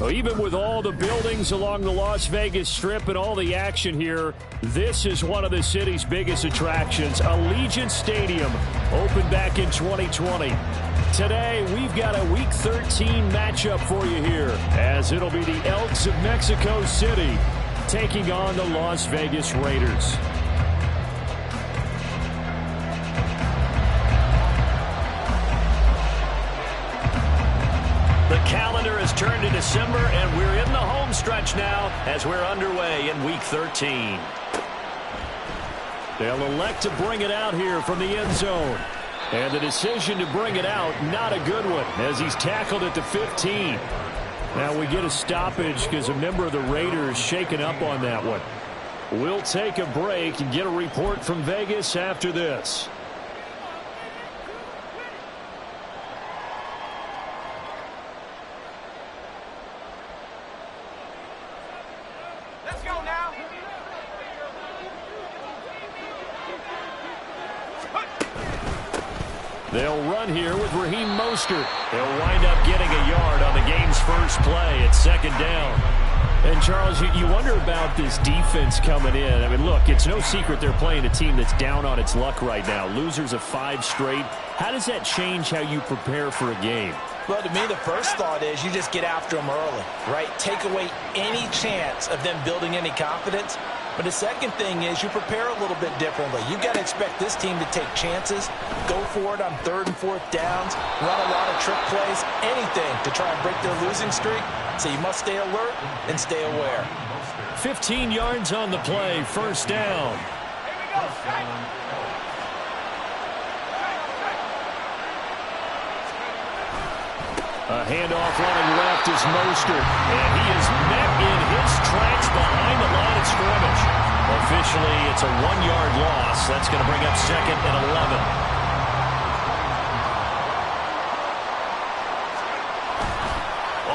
Well, even with all the buildings along the Las Vegas Strip and all the action here, this is one of the city's biggest attractions. Allegiant Stadium opened back in 2020. Today, we've got a Week 13 matchup for you here, as it'll be the Elks of Mexico City taking on the Las Vegas Raiders. The calendar has turned to December, and we're in the home stretch now as we're underway in Week 13. They'll elect to bring it out here from the end zone. And the decision to bring it out, not a good one, as he's tackled at the 15. Now we get a stoppage because a member of the Raiders shaken up on that one. We'll take a break and get a report from Vegas after this. They'll run here with Raheem Mostert. They'll wind up getting a yard on the game's first play at second down. And, Charles, you wonder about this defense coming in. I mean, look, it's no secret they're playing a team that's down on its luck right now. Losers of 5 straight. How does that change how you prepare for a game? Well, to me, the first thought is you just get after them early, right? Take away any chance of them building any confidence. But the second thing is you prepare a little bit differently. You've got to expect this team to take chances, go for it on 3rd and 4th downs, run a lot of trick plays, anything to try and break their losing streak. So you must stay alert and stay aware. 15 yards on the play, first down. A handoff running left is Mostert, and he is met in his tracks behind the line of scrimmage. Officially, it's a 1-yard loss. That's going to bring up 2nd and 11.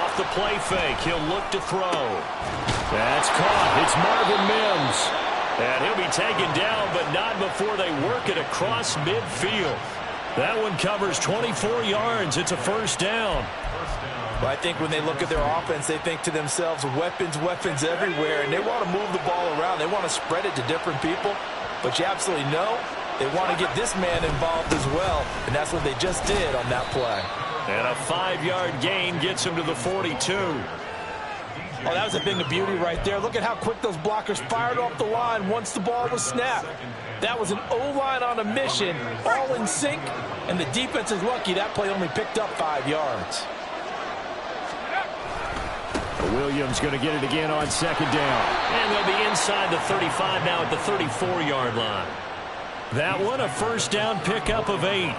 Off the play fake, he'll look to throw. That's caught. It's Marvin Mims. And he'll be taken down, but not before they work it across midfield. That one covers 24 yards. It's a first down. Well, I think when they look at their offense, they think to themselves, weapons, weapons everywhere, and they want to move the ball around. They want to spread it to different people. But you absolutely know they want to get this man involved as well, and that's what they just did on that play. And a 5-yard gain gets him to the 42. Oh, that was a thing of beauty right there. Look at how quick those blockers fired off the line once the ball was snapped. That was an O-line on a mission, all in sync, and the defense is lucky that play only picked up 5 yards. Williams going to get it again on 2nd down. And they'll be inside the 35 now at the 34-yard line. That one, a first down pickup of 8.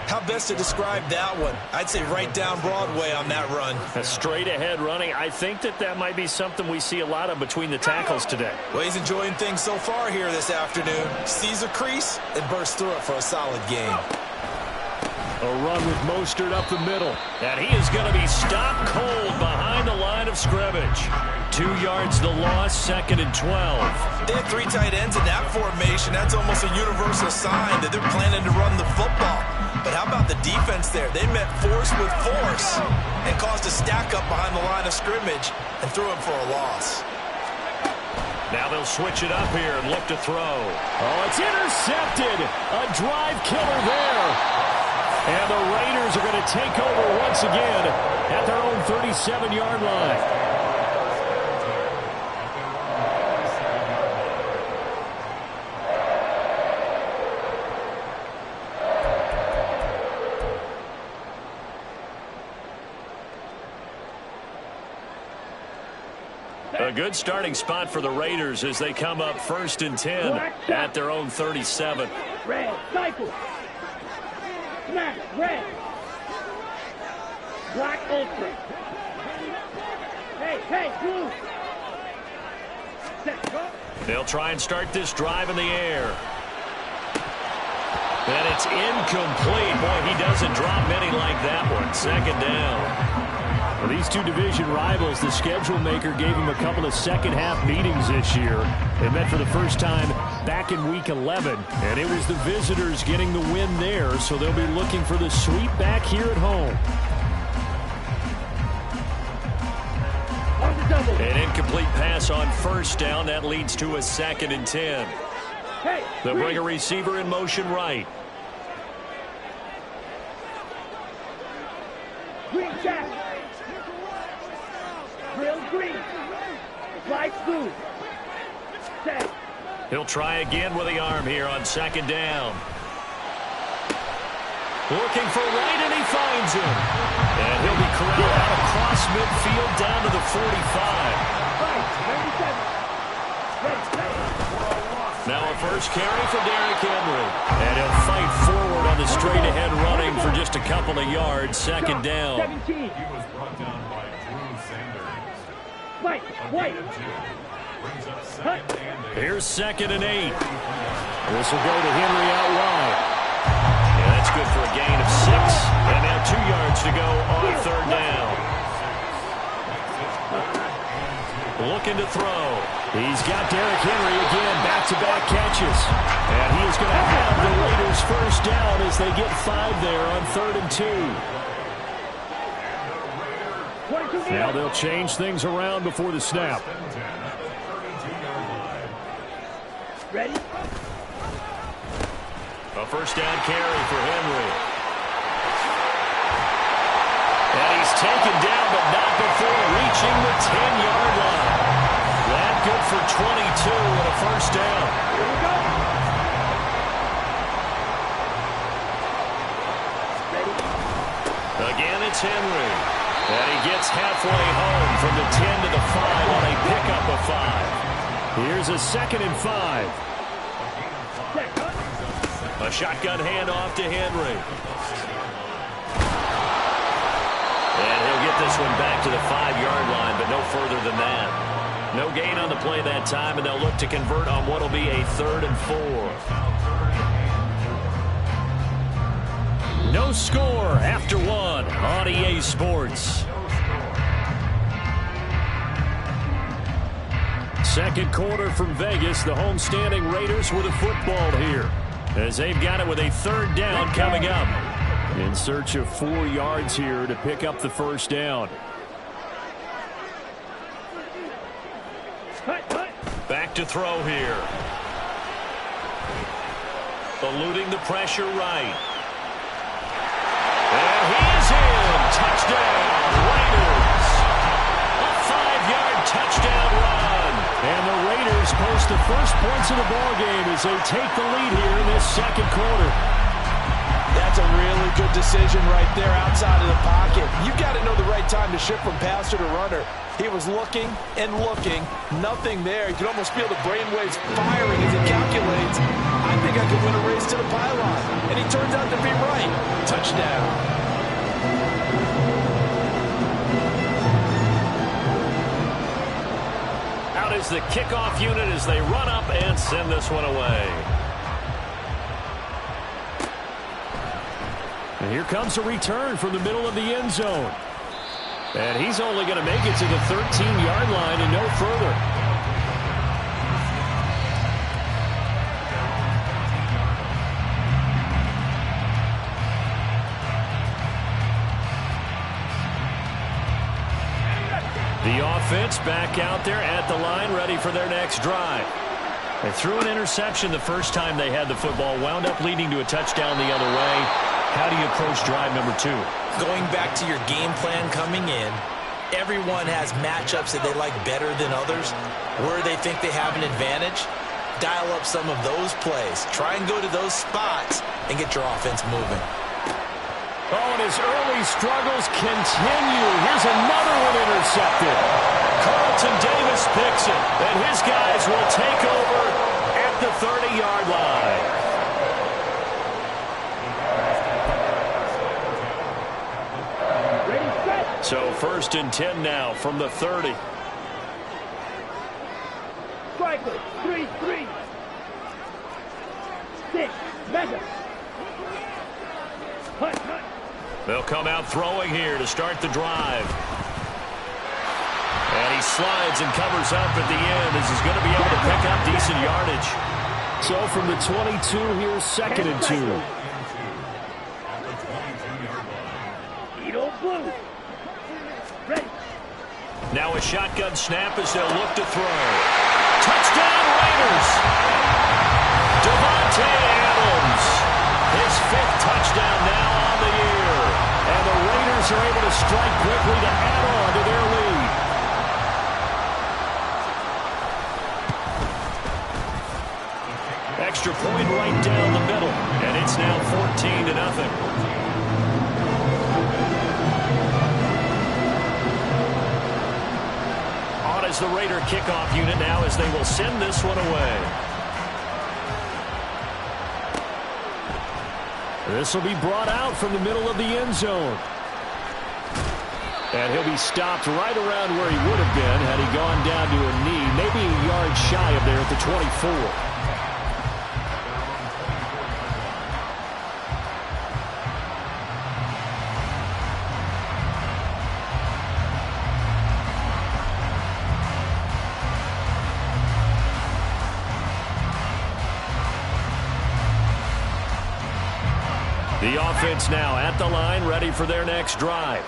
How best to describe that one? I'd say right down Broadway on that run. A straight ahead running. I think that might be something we see a lot of between the tackles today. Well, he's enjoying things so far here this afternoon. Sees a crease and bursts through it for a solid gain. A run with Mostert up the middle. And he is going to be stopped cold behind the line of scrimmage. 2 yards the loss, 2nd and 12. They have 3 tight ends in that formation. That's almost a universal sign that they're planning to run the football. But how about the defense there? They met force with force and caused a stack up behind the line of scrimmage and threw him for a loss. Now they'll switch it up here and look to throw. Oh, it's intercepted. A drive killer there. And the Raiders are going to take over once again at their own 37-yard line. A good starting spot for the Raiders as they come up 1st and 10 at their own 37. Red, cycle. Smash, red. Black ultra. Hey, blue. Set, go. They'll try and start this drive in the air. And it's incomplete. Boy, he doesn't drop many like that one. 2nd down. For these two division rivals, the schedule maker gave them a couple of second-half meetings this year. They met for the first time back in Week 11, and it was the visitors getting the win there, so they'll be looking for the sweep back here at home. An incomplete pass on first down. That leads to a 2nd and 10. Hey, They'll bring a receiver in motion right. green jack. Drill green. Slide blue. Set. He'll try again with the arm here on 2nd down. Looking for right, and he finds him. And he'll be corralled out across midfield down to the 45. Now a first carry for Derrick Henry. And he'll fight forward on the straight-ahead running for just a couple of yards. 2nd down. 17. He was brought down by Drew Sanders. White. Brings up 2nd and 8. Here's 2nd and 8. This will go to Henry out wide. Yeah, that's good for a gain of 6. And now 2 yards to go on 3rd down. Looking to throw. He's got Derrick Henry again, back-to-back catches. And he is going to have the Raiders first down as they get 5 there on 3rd and 2. Now they'll change things around before the snap. Ready? A first down carry for Henry. And he's taken down, but not before reaching the 10-yard line. That good for 22 and a first down. Here we go. Ready? Again, it's Henry. And he gets halfway home from the 10 to the 5 on a pickup of 5. Here's a 2nd and 5. A shotgun handoff to Henry. And he'll get this one back to the 5-yard line, but no further than that. No gain on the play that time, and they'll look to convert on what will be a 3rd and 4. No score after 1 on EA Sports. Second quarter from Vegas. The homestanding Raiders with a football here, as they've got it with a 3rd down coming up. In search of 4 yards here to pick up the first down. Back to throw here. Eluding the pressure right. And he is in. Touchdown, Raiders. A 5-yard touchdown run. And the Raiders post the first points of the ballgame as they take the lead here in this second quarter. That's a really good decision right there outside of the pocket. You got to know the right time to shift from passer to runner. He was looking and looking. Nothing there. You can almost feel the brainwaves firing as he calculates. I think I could win a race to the pylon. And he turns out to be right. Touchdown. Out is the kickoff unit as they run up and send this one away. And here comes a return from the middle of the end zone. And he's only going to make it to the 13-yard line and no further. The offense back out there at the line, ready for their next drive. They threw an interception the first time they had the football, wound up leading to a touchdown the other way. How do you approach drive number 2? Going back to your game plan coming in, everyone has matchups that they like better than others. Where they think they have an advantage, dial up some of those plays. Try and go to those spots and get your offense moving. Oh, and his early struggles continue. Here's another one intercepted. Carlton Davis picks it, and his guys will take over at the 30-yard line. So 1st and 10 now from the 30. Striker, 3-3. 6, mega. Hunt. They'll come out throwing here to start the drive. And he slides and covers up at the end as he's going to be able to pick up decent yardage. So from the 22, here's 2nd and 2. Edo blue. Ready. Now a shotgun snap as they'll look to throw. Touchdown Raiders! Devontae Adams. His 5th touchdown now on the year. And the Raiders are able to strike quickly to add on to their lead. Extra point right down the middle. And it's now 14-0. As the Raider kickoff unit now as they will send this one away. This will be brought out from the middle of the end zone. And he'll be stopped right around where he would have been had he gone down to a knee, maybe a yard shy of there at the 24. The offense now at the line, ready for their next drive.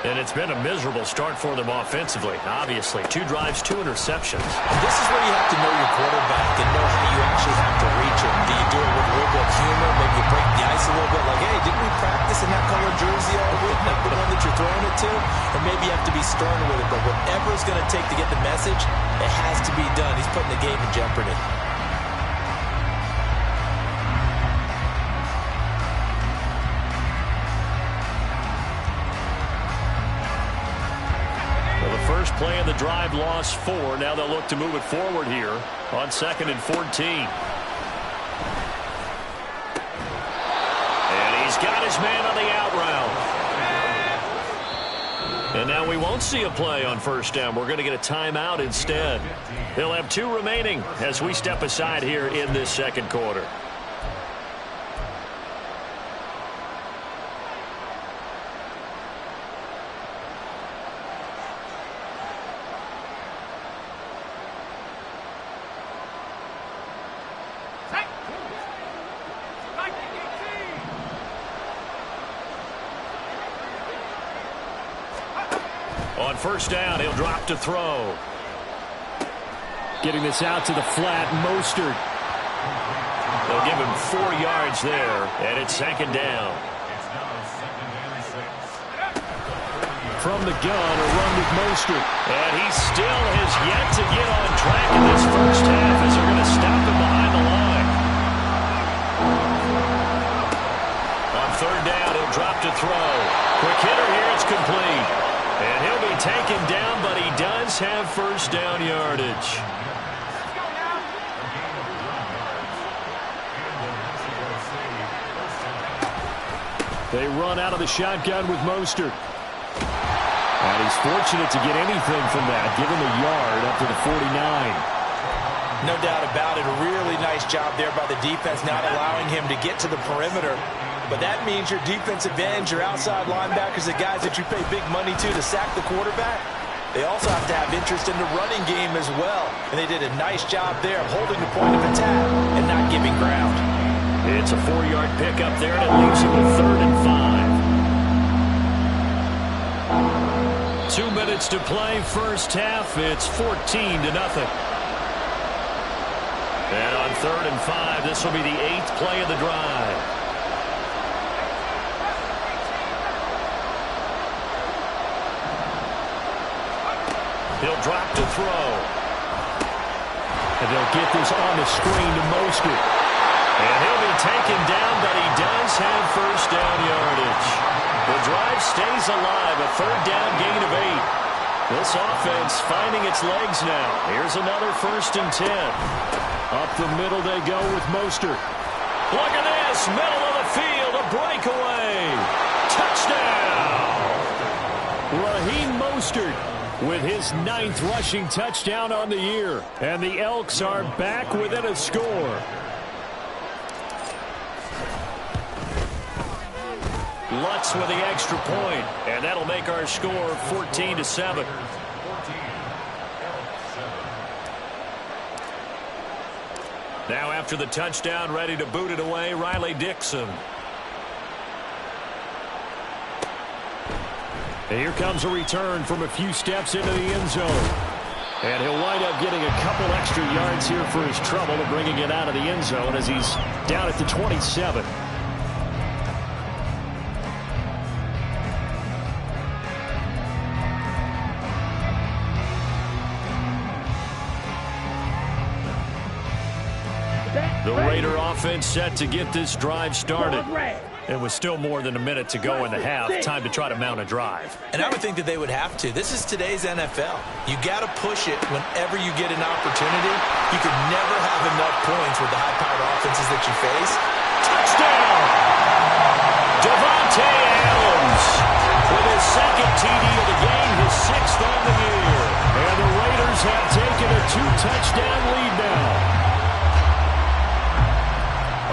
And it's been a miserable start for them offensively, obviously. 2 drives, 2 interceptions. And this is where you have to know your quarterback and know how you actually have to reach him. Do you do it with a little bit of humor? Maybe you break the ice a little bit like, hey, didn't we practice in that color jersey all week? Not the one that you're throwing it to? Or maybe you have to be stern with it. But whatever it's going to take to get the message, it has to be done. He's putting the game in jeopardy. First play of the drive, lost 4. Now they'll look to move it forward here on 2nd and 14. And he's got his man on the out route. And now we won't see a play on first down. We're going to get a timeout instead. They'll have 2 remaining as we step aside here in this second quarter. On first down, he'll drop to throw. Getting this out to the flat, Mostert. They'll give him 4 yards there, and it's 2nd down. From the gun, a run with Mostert. And he still has yet to get on track in this first half as they're going to stop him behind the line. On 3rd down, he'll drop to throw. Quick hitter here, it's complete. And he'll be taken down, but he does have first down yardage. They run out of the shotgun with Mostert. And he's fortunate to get anything from that, given the yard up to the 49. No doubt about it. A really nice job there by the defense, not allowing him to get to the perimeter. But that means your defensive ends, your outside linebackers, the guys that you pay big money to sack the quarterback, they also have to have interest in the running game as well. And they did a nice job there of holding the point of attack and not giving ground. It's a 4-yard pickup there, and it leaves them with 3rd and 5. 2 minutes to play, first half. It's 14-0. And on 3rd and 5, this will be the 8th play of the drive. He'll drop to throw. And they'll get this on the screen to Mostert. And he'll be taken down, but he does have first down yardage. The drive stays alive, a 3rd down gain of 8. This offense finding its legs now. Here's another 1st and 10. Up the middle they go with Mostert. Look at this, middle of the field, a breakaway. Touchdown! Raheem Mostert with his 9th rushing touchdown on the year. And the Elks are back within a score. Lutz with the extra point, and that'll make our score 14-7. Now after the touchdown, ready to boot it away, Riley Dixon. And here comes a return from a few steps into the end zone. And he'll wind up getting a couple extra yards here for his trouble of bringing it out of the end zone as he's down at the 27. The Raider offense set to get this drive started. It was still more than a minute to go in the half. Time to try to mount a drive. And I would think that they would have to. This is today's NFL. You got to push it whenever you get an opportunity. You could never have enough points with the high-powered offenses that you face. Touchdown! Devontae Adams with his second TD of the game, his 6th on the year. And the Raiders have taken a 2-touchdown lead now.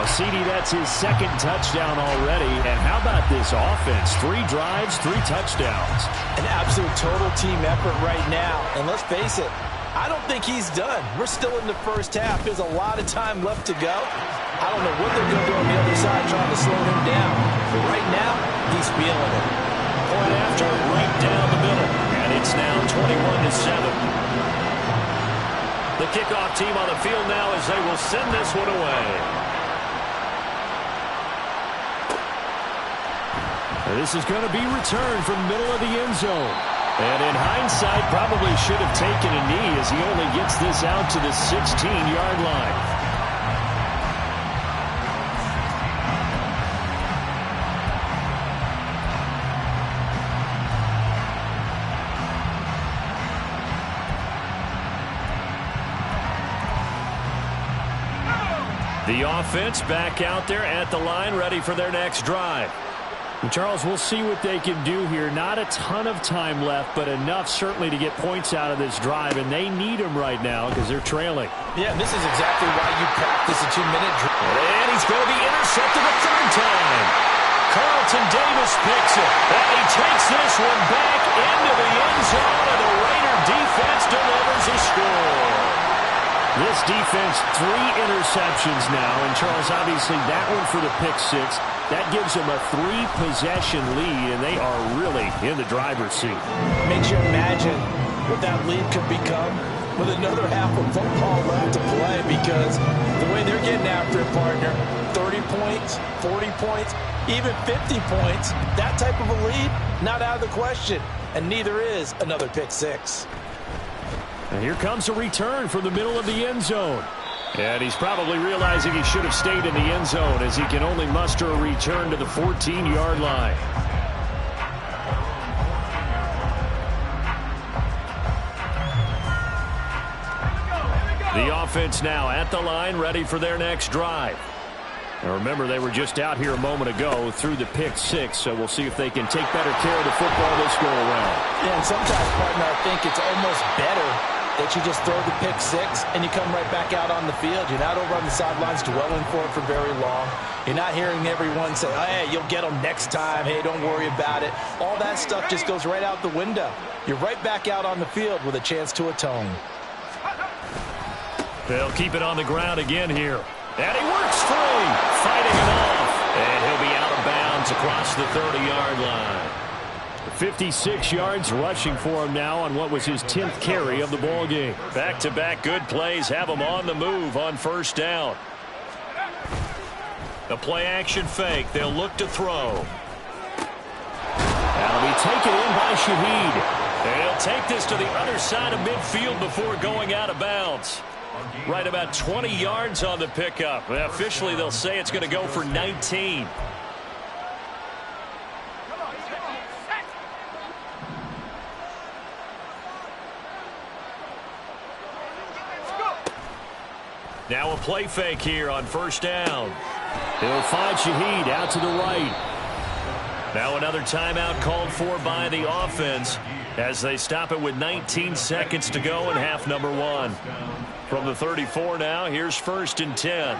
CD, that's his second touchdown already. And how about this offense? 3 drives, 3 touchdowns. An absolute total team effort right now. And let's face it, I don't think he's done. We're still in the first half. There's a lot of time left to go. I don't know what they're going to do on the other side trying to slow him down. But right now, he's feeling it. Point after, right down the middle. And it's now 21-7. The kickoff team on the field now as they will send this one away. This is going to be returned from the middle of the end zone. And in hindsight, probably should have taken a knee as he only gets this out to the 16-yard line. The offense back out there at the line, ready for their next drive. Charles, we'll see what they can do here. Not a ton of time left, but enough certainly to get points out of this drive, and they need them right now because they're trailing. Yeah, this is exactly why you practice a 2-minute drill. And he's going to be intercepted a 3rd time. Carlton Davis picks it, and he takes this one back into the end zone, and the Raider defense delivers a score. This defense, 3 interceptions now, and Charles, obviously that one for the pick 6. That gives them a 3-possession lead, and they are really in the driver's seat. Makes you imagine what that lead could become with another half of football left to play, because the way they're getting after it, partner, 30 points, 40 points, even 50 points, that type of a lead, not out of the question, and neither is another pick 6. And here comes a return from the middle of the end zone. And he's probably realizing he should have stayed in the end zone as he can only muster a return to the 14-yard line. The offense now at the line, ready for their next drive. Now remember, they were just out here a moment ago through the pick 6, so we'll see if they can take better care of the football this go around. Yeah, and sometimes, partner, I think it's almost better that you just throw the pick 6 and you come right back out on the field. You're not over on the sidelines dwelling for it for very long. You're not hearing everyone say, oh, hey, you'll get them next time. Hey, don't worry about it. All that stuff just goes right out the window. You're right back out on the field with a chance to atone. They'll keep it on the ground again here. And he works free, fighting it off. And he'll be out of bounds across the 30-yard line. 56 yards rushing for him now on what was his 10th carry of the ball game. Back-to-back good plays have him on the move on 1st down. The play-action fake. They'll look to throw. That'll be taken in by Shaheed. And he'll take this to the other side of midfield before going out of bounds. Right about 20 yards on the pickup. Officially, they'll say it's going to go for 19. Now a play fake here on 1st down. He'll find Shaheed out to the right. Now another timeout called for by the offense as they stop it with 19 seconds to go in half number 1. From the 34 now, here's 1st and 10.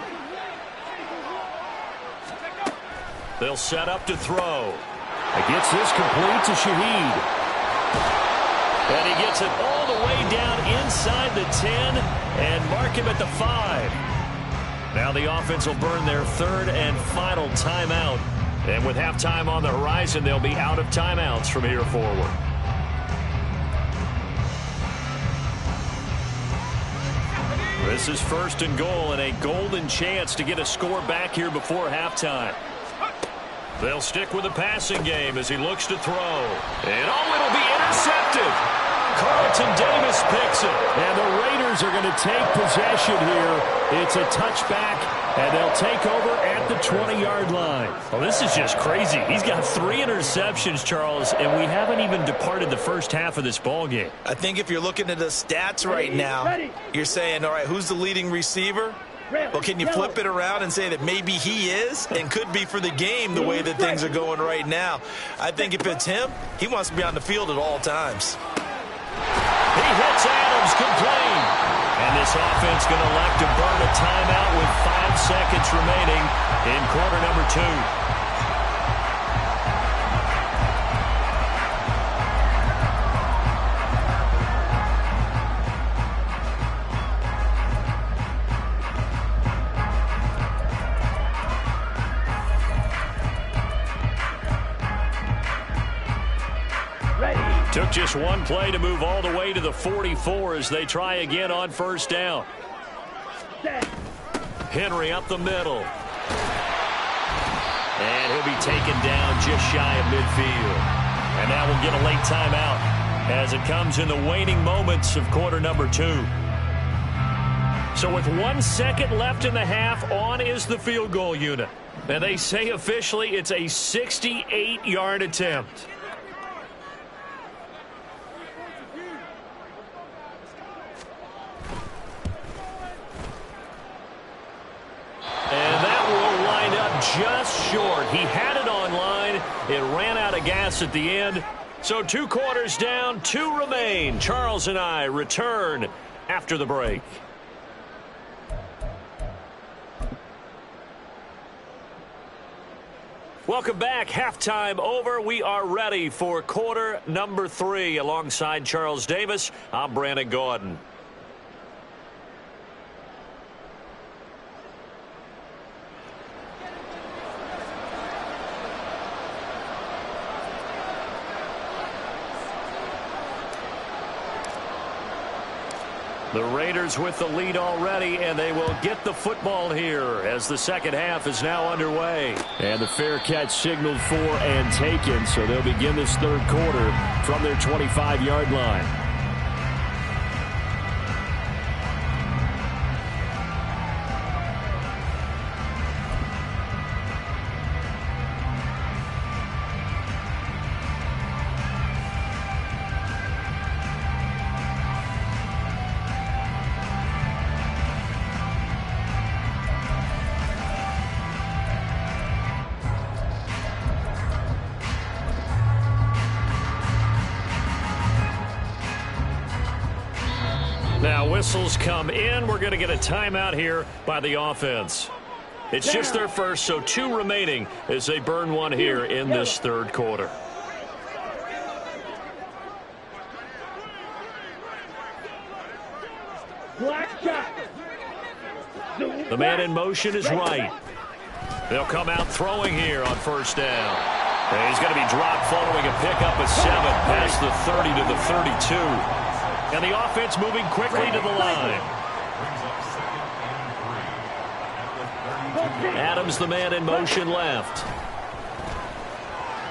They'll set up to throw. He gets this complete to Shaheed. And he gets it all the way down inside the 10 and mark him at the 5. Now the offense will burn their 3rd and final timeout And with halftime on the horizon, they'll be out of timeouts from here forward. This is 1st and goal and a golden chance to get a score back here before halftime. They'll stick with the passing game as he looks to throw. And it'll be intercepted. Carlton Davis picks it. And the Raiders are going to take possession here. It's a touchback, and they'll take over at the 20-yard line. Well, this is just crazy. He's got 3 interceptions, Charles, and we haven't even departed the first half of this ball game. I think if you're looking at the stats right now, you're saying, all right, who's the leading receiver? Well, can you flip it around and say that maybe he is and could be for the game the way that things are going right now? I think if it's him, he wants to be on the field at all times. He hits Adams complete. And this offense going to elect to burn a timeout with 5 seconds remaining in quarter number 2. Took just one play to move all the way to the 44 as they try again on 1st down. Henry up the middle. And he'll be taken down just shy of midfield. And now we'll get a late timeout as it comes in the waning moments of quarter number 2. So with 1 second left in the half, on is the field goal unit. And they say officially it's a 68-yard attempt. And that will line up just short. He had it on line. It ran out of gas at the end. So 2 quarters down, 2 remain. Charles and I return after the break. Welcome back. Halftime over. We are ready for quarter number 3. Alongside Charles Davis, I'm Brandon Gaudin. The Raiders with the lead already, and they will get the football here as the second half is now underway. And the fair catch signaled for and taken, so they'll begin this 3rd quarter from their 25-yard line. Now whistles come in. We're going to get a timeout here by the offense. It's just their first, so 2 remaining as they burn one here in this 3rd quarter. The man in motion is right. They'll come out throwing here on 1st down. And he's going to be dropped following a pickup of 7 past the 30 to the 32. And the offense moving quickly to the line. Adams, the man in motion left.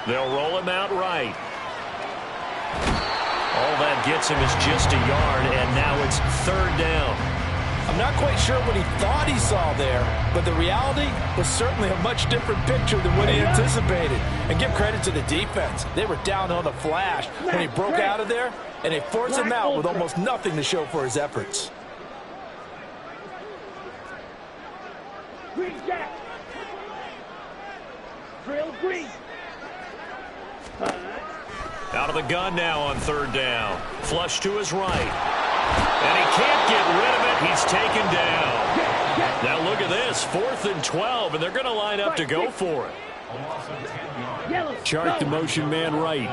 They'll roll him out right. All that gets him is just a yard, and now it's 3rd down. I'm not quite sure what he thought he saw there, but the reality was certainly a much different picture than what he anticipated. And give credit to the defense. They were down on the flash when he broke out of there, and they forced him out with almost nothing to show for his efforts. Green Jack. Drill green. Out of the gun now on 3rd down. Flush to his right. And he can't get rid of it. He's taken down. Now look at this. 4th and 12, and they're going to line up to go for it. Chart the motion man right.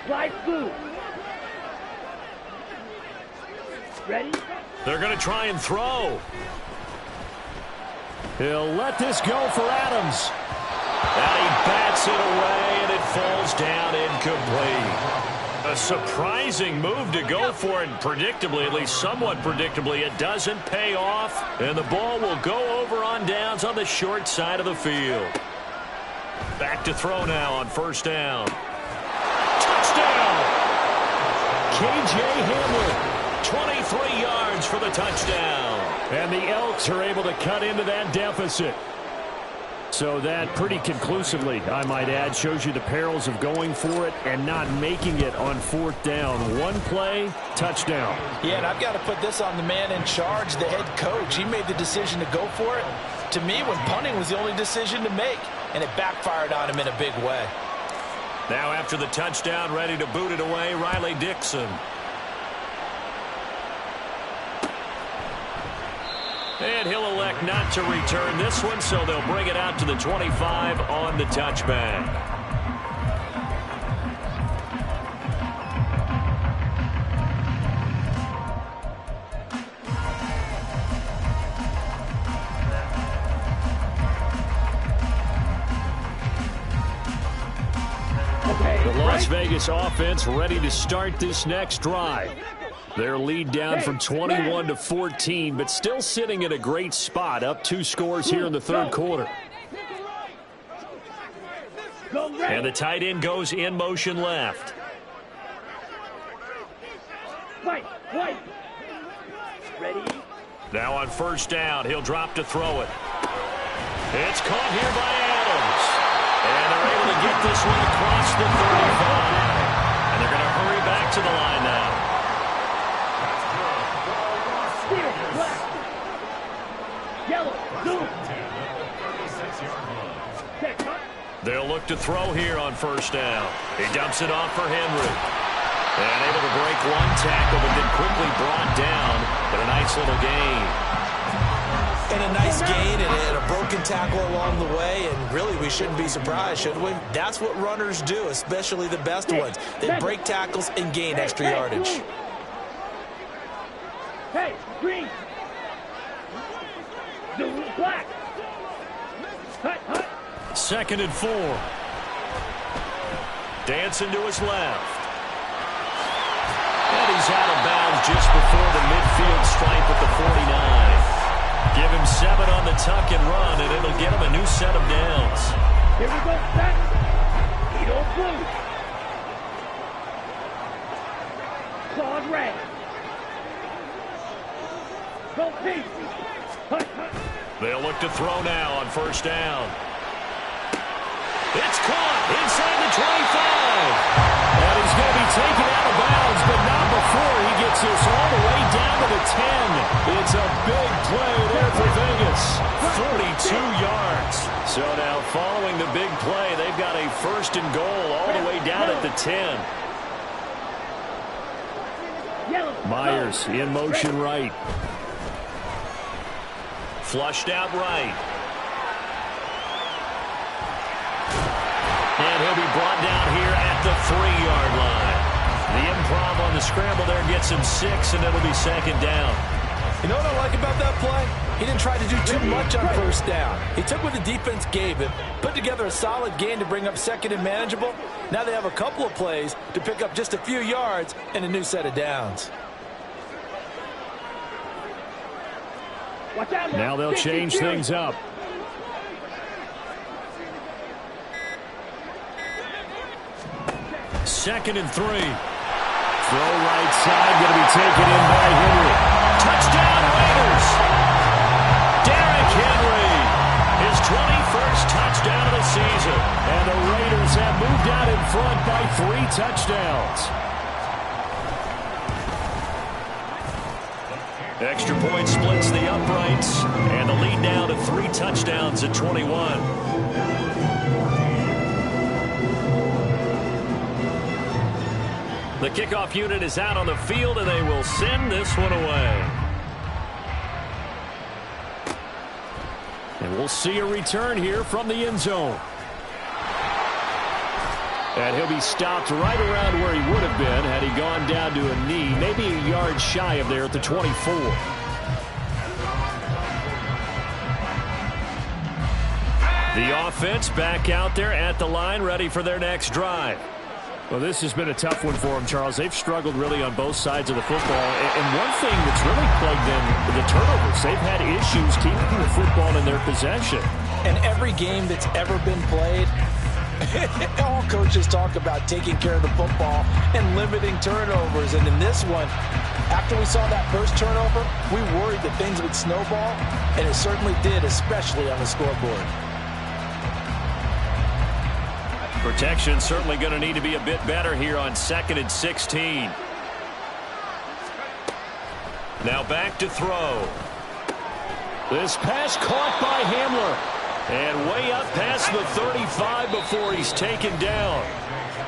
Light blue. Ready? They're going to try and throw. He'll let this go for Adams. And he bats it away, and it falls down incomplete. A surprising move to go for it, and predictably, at least somewhat predictably, it doesn't pay off, and the ball will go over on downs on the short side of the field. Back to throw now on first down. Touchdown! K.J. Hamlin, 23 yards for the touchdown. And the Elks are able to cut into that deficit. So that pretty conclusively, I might add, shows you the perils of going for it and not making it on fourth down. One play, touchdown. Yeah, and I've got to put this on the man in charge, the head coach. He made the decision to go for it. To me, when punting was the only decision to make, and it backfired on him in a big way. Now after the touchdown, ready to boot it away, Riley Dixon. And he'll elect not to return this one, so they'll bring it out to the 25 on the touchback. The Las Vegas offense ready to start this next drive. Their lead down from 21 to 14, but still sitting in a great spot, up 2 scores here in the third quarter. And the tight end goes in motion left. Ready? Now on first down, he'll drop to throw it. It's caught here by Adams. And they're able to get this one across the 35. And they're going to hurry back to the line now. Black. Yellow. Blue. They'll look to throw here on first down. He dumps it off for Henry. And able to break one tackle, but then quickly brought down. But a nice little gain. And a nice gain and a broken tackle along the way. And really, we shouldn't be surprised, should we? That's what runners do, especially the best ones. They break tackles and gain extra yardage. Hey, green. Blue, black. Hut, hut. 2nd and 4. Dancing to his left. And he's out of bounds just before the midfield stripe at the 49. Give him 7 on the tuck and run, and it'll get him a new set of downs. Here we go, set. Edo blue. Claude red. Go peace. Hut, hut. They'll look to throw now on first down. It's caught inside the 25. And he's going to be taken out of bounds, but not before he gets this all the way down to the 10. It's a big play there for Vegas. 42 yards. So now following the big play, they've got a 1st and goal all the way down at the 10. Myers in motion right. Flushed out right. And he'll be brought down here at the 3-yard line. The improv on the scramble there gets him 6, and it'll be 2nd down. You know what I like about that play? He didn't try to do too much on first down. He took what the defense gave him, put together a solid gain to bring up 2nd and manageable. Now they have a couple of plays to pick up just a few yards and a new set of downs. Now they'll change things up. Second and 3. Throw right side, going to be taken in by Henry. Touchdown Raiders! Derrick Henry, his 21st touchdown of the season. And the Raiders have moved out in front by 3 touchdowns. Extra point splits the uprights, and the lead now to 3 touchdowns at 21. The kickoff unit is out on the field, and they will send this one away. And we'll see a return here from the end zone. And he'll be stopped right around where he would have been had he gone down to a knee, maybe a yard shy of there at the 24. The offense back out there at the line, ready for their next drive. Well, this has been a tough one for them, Charles. They've struggled really on both sides of the football. And one thing that's really plagued them, the turnovers. They've had issues keeping the football in their possession. And every game that's ever been played, all coaches talk about taking care of the football and limiting turnovers. And in this one, after we saw that first turnover, we worried that things would snowball, and it certainly did, especially on the scoreboard. Protection certainly going to need to be a bit better here on 2nd and 16. Now back to throw. This pass caught by Hamler. And way up past the 35 before he's taken down.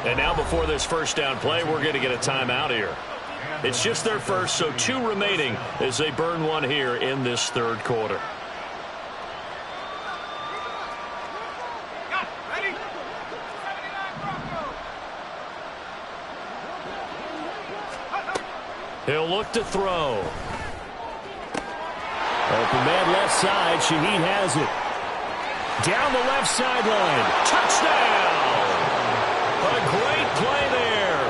And now before this first down play, we're going to get a timeout here. It's just their first, so 2 remaining as they burn one here in this third quarter. He'll look to throw. Open man left side. Shaheed has it. Down the left sideline. Touchdown! A great play there.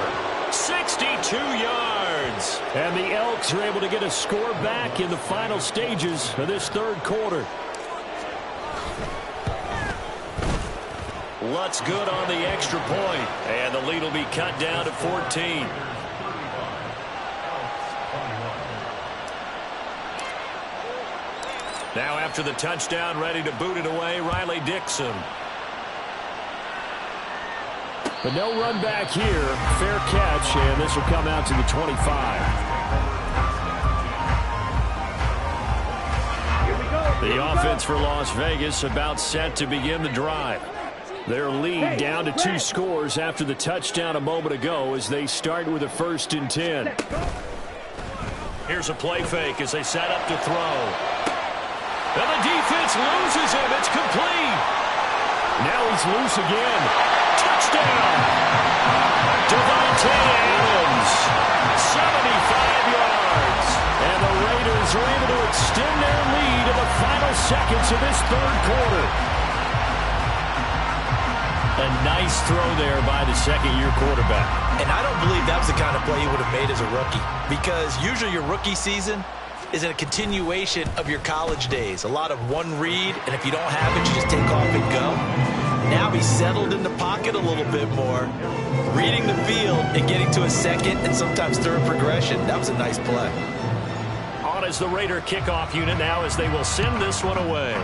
62 yards. And the Elks are able to get a score back in the final stages of this third quarter. Lutz good on the extra point. And the lead will be cut down to 14. Now after the touchdown, ready to boot it away, Riley Dixon. But no run back here. Fair catch, and this will come out to the 25. The offense for Las Vegas about set to begin the drive. Their lead down to 2 scores after the touchdown a moment ago as they start with a 1st and 10. Here's a play fake as they set up to throw. And the defense loses him. It's complete. Now he's loose again. Touchdown. Devontae Adams. 75 yards. And the Raiders are able to extend their lead in the final seconds of this third quarter. A nice throw there by the second-year quarterback. And I don't believe that was the kind of play he would have made as a rookie, because usually your rookie season is a continuation of your college days. A lot of one read, and if you don't have it, you just take off and go. Now he's settled in the pocket a little bit more, reading the field and getting to a second and sometimes third progression. That was a nice play. On is the Raider kickoff unit now as they will send this one away.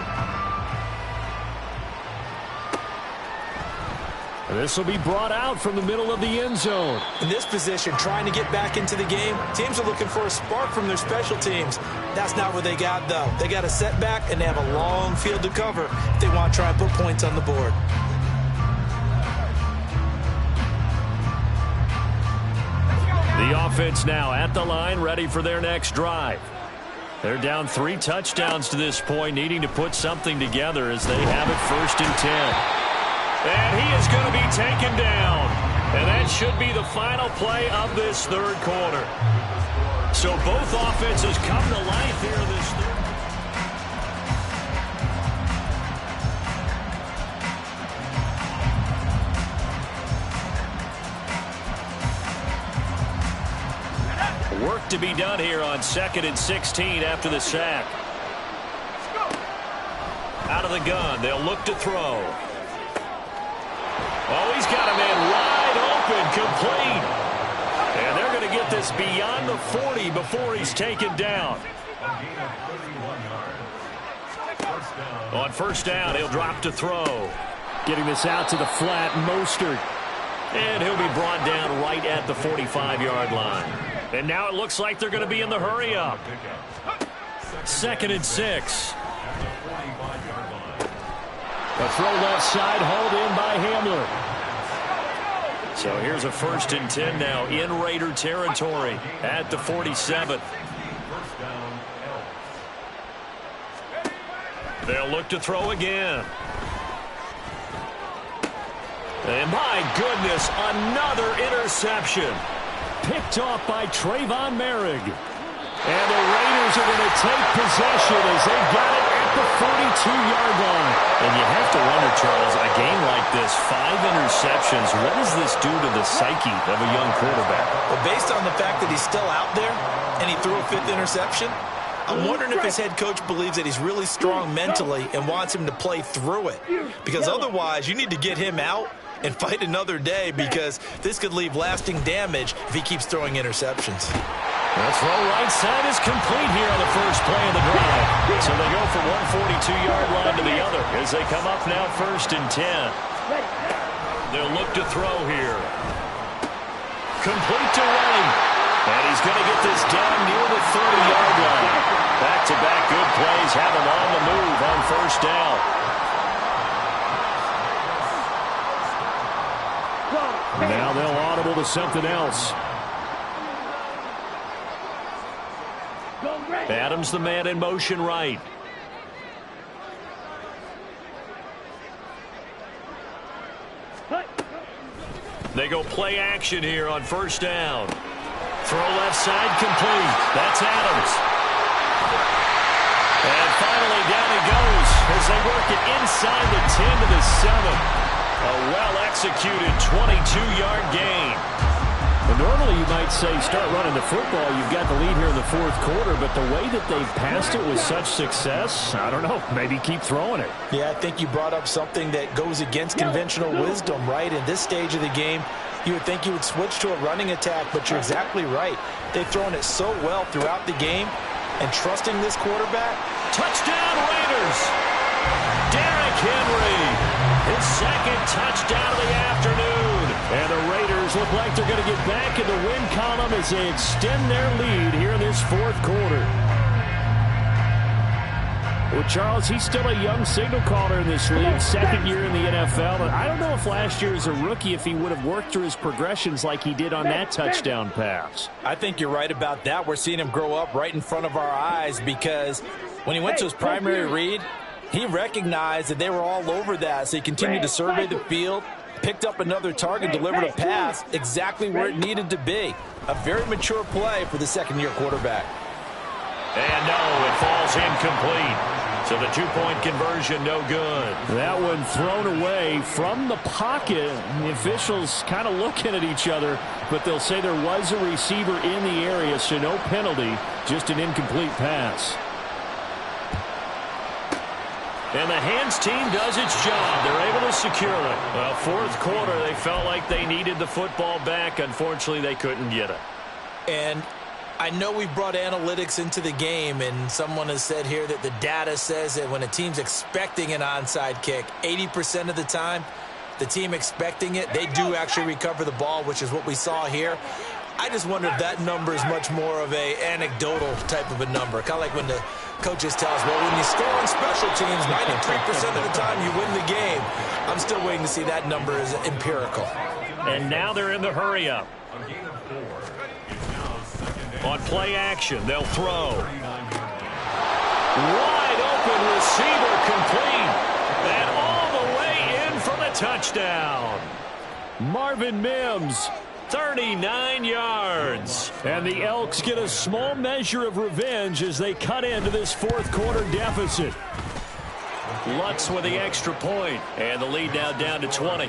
This will be brought out from the middle of the end zone. In this position, trying to get back into the game, teams are looking for a spark from their special teams. That's not what they got, though. They got a setback, and they have a long field to cover if they want to try and put points on the board. The offense now at the line, ready for their next drive. They're down 3 touchdowns to this point, needing to put something together as they have it 1st and 10. And he is going to be taken down. And that should be the final play of this third quarter. So both offenses come to life here this third. Work to be done here on 2nd and 16 after the sack. Out of the gun, they'll look to throw. Oh, he's got a man wide open, complete. And they're going to get this beyond the 40 before he's taken down. On 1st down, he'll drop to throw. Getting this out to the flat, Mostert. And he'll be brought down right at the 45-yard line. And now it looks like they're going to be in the hurry-up. 2nd and 6. A throw left side, hauled in by Hamler. So here's a 1st and 10 now in Raider territory at the 47. They'll look to throw again. And my goodness, another interception. Picked off by Trayvon Merrick. And the Raiders are going to take possession as they got it at the 42-yard line. And you have to wonder, Charles, a game like this, 5 interceptions, what does this do to the psyche of a young quarterback? Well, based on the fact that he's still out there and he threw a 5th interception, I'm wondering if his head coach believes that he's really strong mentally and wants him to play through it. Because otherwise, you need to get him out and fight another day, because this could leave lasting damage if he keeps throwing interceptions. The throw right side is complete here on the first play of the drive. So they go from one 42-yard line to the other as they come up now 1st and 10. They'll look to throw here. Complete to Ray. And he's going to get this down near the 30-yard line. Back-to-back good plays have him on the move on 1st down. Now they'll audible to something else. Adams the man in motion right. They go play action here on 1st down. Throw left side complete. That's Adams. And finally down it goes as they work it inside the 10 to the 7. A well-executed 22-yard gain. Well, normally you might say start running the football. You've got the lead here in the 4th quarter, but the way that they've passed it with such success, I don't know, maybe keep throwing it. Yeah, I think you brought up something that goes against conventional wisdom, right? In this stage of the game, you would think you would switch to a running attack, but you're exactly right. They've thrown it so well throughout the game, and trusting this quarterback. Touchdown Raiders! Derrick Henry, his 2nd touchdown of the afternoon. And the Raiders look like they're going to get back in the win column as they extend their lead here in this 4th quarter. Well, Charles, he's still a young signal caller in this league, 2nd year in the NFL. And I don't know if last year as a rookie, if he would have worked through his progressions like he did on that touchdown pass. I think you're right about that. We're seeing him grow up right in front of our eyes, because when he went to his primary read, he recognized that they were all over that, so he continued to survey the field, picked up another target, delivered a pass exactly where it needed to be. A very mature play for the 2nd-year quarterback. And no, it falls incomplete. So the 2-point conversion, no good. That one thrown away from the pocket. The officials kind of looking at each other, but they'll say there was a receiver in the area, so no penalty, just an incomplete pass. And the hands team does its job. They're able to secure it. Well, 4th quarter, they felt like they needed the football back. Unfortunately, they couldn't get it. And I know we brought analytics into the game, and someone has said here that the data says that when a team's expecting an onside kick, 80% of the time, the team expecting it, they do actually recover the ball, which is what we saw here. I just wonder if that number is much more of a anecdotal type of a number. Kind of like when the coaches tell us, well, when you score on special teams, 93% of the time you win the game. I'm still waiting to see that number as empirical. And now they're in the hurry-up. On play action, they'll throw. Wide open receiver complete. And all the way in for the touchdown. Marvin Mims. 39 yards. And the Elks get a small measure of revenge as they cut into this 4th quarter deficit. Lutz with the extra point. And the lead now down to 20.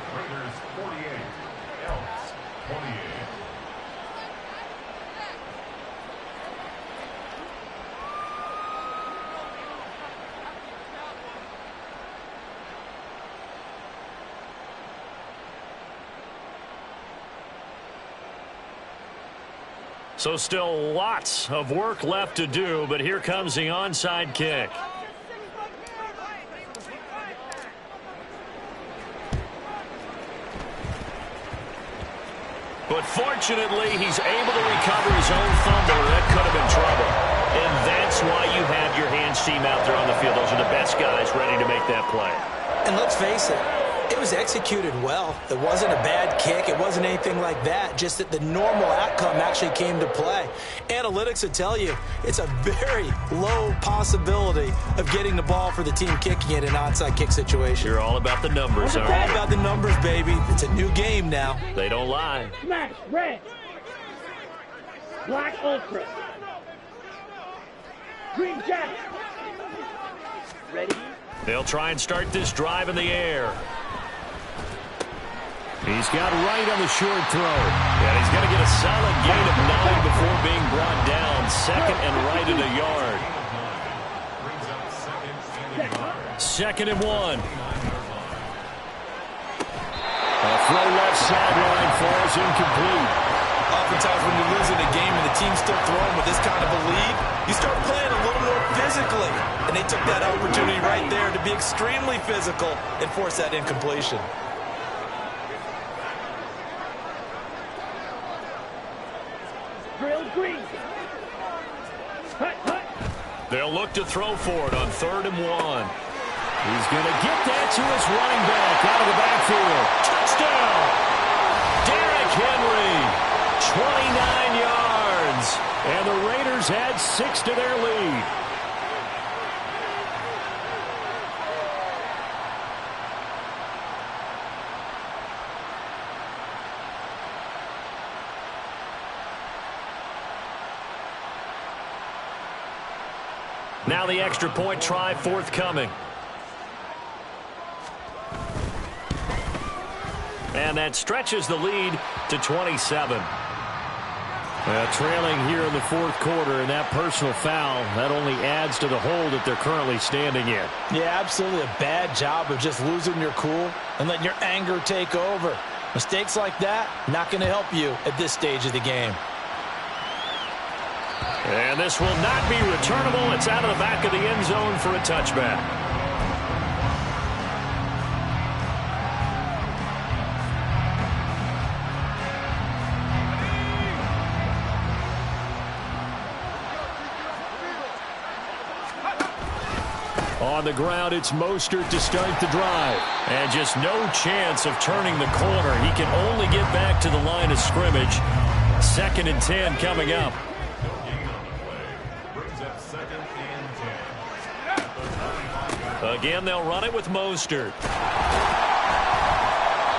So still lots of work left to do, but here comes the onside kick. But fortunately, he's able to recover his own fumble. That could have been trouble. And that's why you have your hands team out there on the field. Those are the best guys ready to make that play. And let's face it, it was executed well. It wasn't a bad kick. It wasn't anything like that. Just that the normal outcome actually came to play. Analytics will tell you it's a very low possibility of getting the ball for the team kicking it in an onside kick situation. You're all about the numbers, All aren't you? about the numbers, baby. It's a new game now. They don't lie. Smash, red. Black Ultra. Green Jacket. Ready? They'll try and start this drive in the air. He's got right on the short throw. And he's going to get a solid gain of 9 before being brought down. Second and right at a yard. Second and 1. A throw left sideline falls incomplete. Oftentimes when you're losing a game and the team's still throwing with this kind of a lead, you start playing a little more physically. And they took that opportunity right there to be extremely physical and force that incompletion. Drill green. Hut, hut. They'll look to throw for it on 3rd and 1. He's going to get that to his running back out of the backfield. Touchdown! Derrick Henry, 29 yards. And the Raiders add 6 to their lead. Now the extra point try forthcoming. And that stretches the lead to 27. Trailing here in the 4th quarter, and that personal foul, that only adds to the hole that they're currently standing in. Yeah, absolutely a bad job of just losing your cool and letting your anger take over. Mistakes like that, not going to help you at this stage of the game. And this will not be returnable. It's out of the back of the end zone for a touchback. On the ground, it's Mostert to start the drive. And just no chance of turning the corner. He can only get back to the line of scrimmage. 2nd and 10 coming up. Again, they'll run it with Mostert.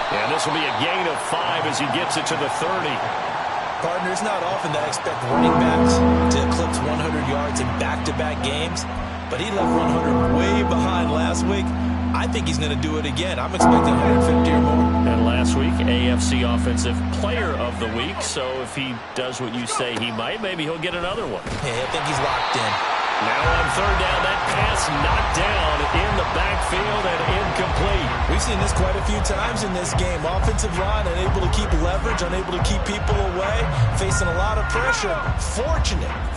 And this will be a gain of 5 as he gets it to the 30. Partner, it's not often that I expect running backs to eclipse 100 yards in back-to-back games, but he left 100 way behind last week. I think he's going to do it again. I'm expecting 150 or more. And last week, AFC Offensive Player of the Week. So if he does what you say he might, maybe he'll get another one. Yeah, I think he's locked in. Now on 3rd down, that pass knocked down in the backfield and incomplete. We've seen this quite a few times in this game. Offensive line unable to keep leverage, unable to keep people away, facing a lot of pressure.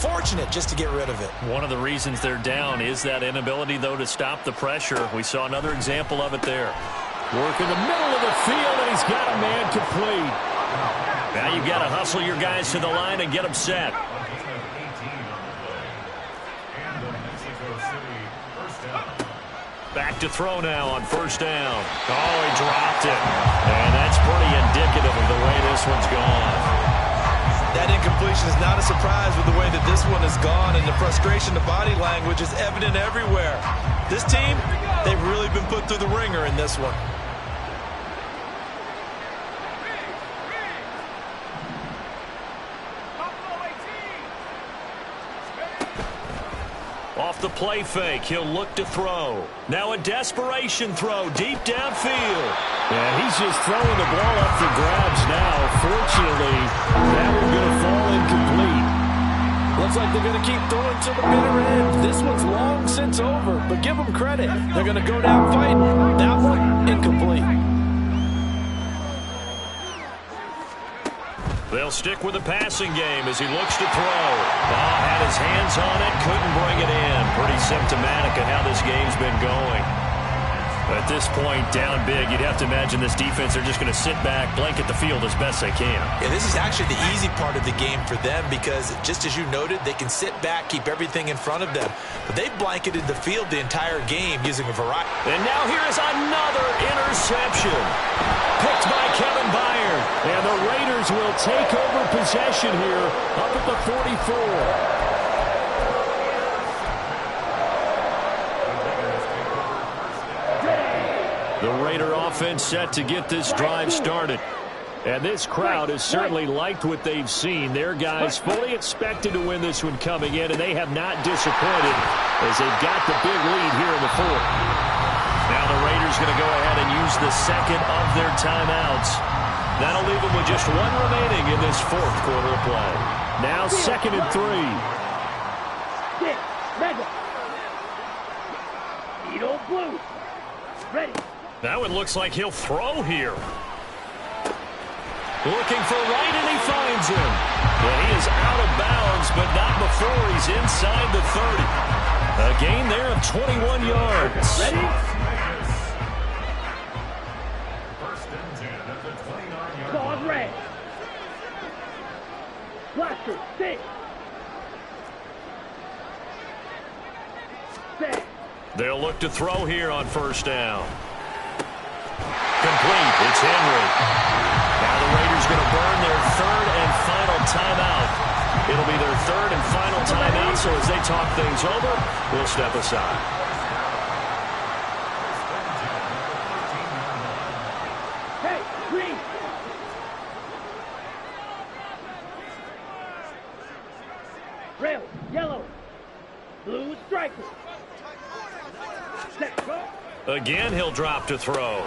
Fortunate just to get rid of it. One of the reasons they're down is that inability, though, to stop the pressure. We saw another example of it there. Work in the middle of the field, and he's got a man complete. Now you've got to hustle your guys to the line and get them set. Back to throw now on 1st down. Oh, he dropped it. And that's pretty indicative of the way this one's gone. That incompletion is not a surprise with the way that this one has gone, and the frustration, the body language is evident everywhere. This team, they've really been put through the ringer in this one. Off the play fake, he'll look to throw. Now a desperation throw deep downfield. Yeah, he's just throwing the ball up for grabs now. Fortunately, that one's going to fall incomplete. Looks like they're going to keep throwing to the bitter end. This one's long since over, but give them credit. They're going to go down fighting. That one, incomplete. They'll stick with the passing game as he looks to throw. Had his hands on it, couldn't bring it in. Pretty symptomatic of how this game's been going. At this point, down big, you'd have to imagine this defense are just going to sit back, blanket the field as best they can. Yeah, this is actually the easy part of the game for them because, just as you noted, they can sit back, keep everything in front of them. But they've blanketed the field the entire game using a variety. And now here is another interception. Picked by Kevin Byard. And the Raiders will take over possession here up at the 44. The Raider offense set to get this drive started. And this crowd has certainly liked what they've seen. Their guys fully expected to win this one coming in, and they have not disappointed as they've got the big lead here in the fourth. Now the Raiders going to go ahead and use the second of their timeouts. That'll leave them with just one remaining in this fourth quarter of play. Now 2nd and 3. Blue. Ready. Now it looks like he'll throw here. Looking for right, and he finds him. Well, he is out of bounds, but not before he's inside the 30. A gain there of 21 yards. Ready? First and 10 at the 29-yard Ball line. red. Blaster, 6. 7. They'll look to throw here on first down. Complete. It's Henry. Now the Raiders going to burn their third and final timeout. It'll be their third and final timeout, so as they talk things over, we'll step aside. Hey, green. Red, yellow. Blue striker. Set, go. Again, he'll drop to throw.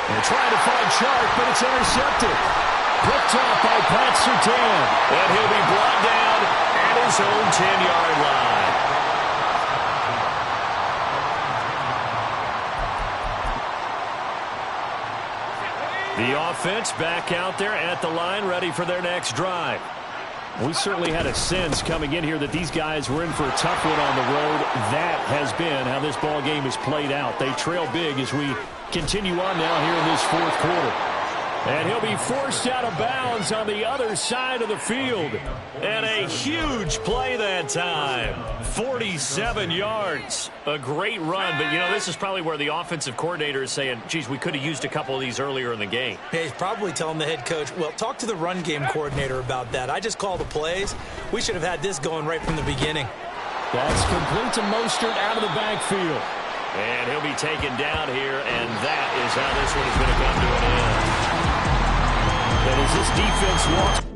They're trying to find Sharp, but it's intercepted. Picked off by Pat Surtain. And he'll be brought down at his own 10-yard line. The offense back out there at the line, ready for their next drive. We certainly had a sense coming in here that these guys were in for a tough one on the road. That has been how this ball game has played out. They trail big as we continue on now here in this fourth quarter. And he'll be forced out of bounds on the other side of the field. And a huge play that time. 47 yards. A great run, but, you know, this is probably where the offensive coordinator is saying, geez, we could have used a couple of these earlier in the game. Hey, he's probably telling the head coach, well, talk to the run game coordinator about that. I just called the plays. We should have had this going right from the beginning. That's complete to Mostert out of the backfield. And he'll be taken down here, and that is how this one is going to come to an end. And as this defense walks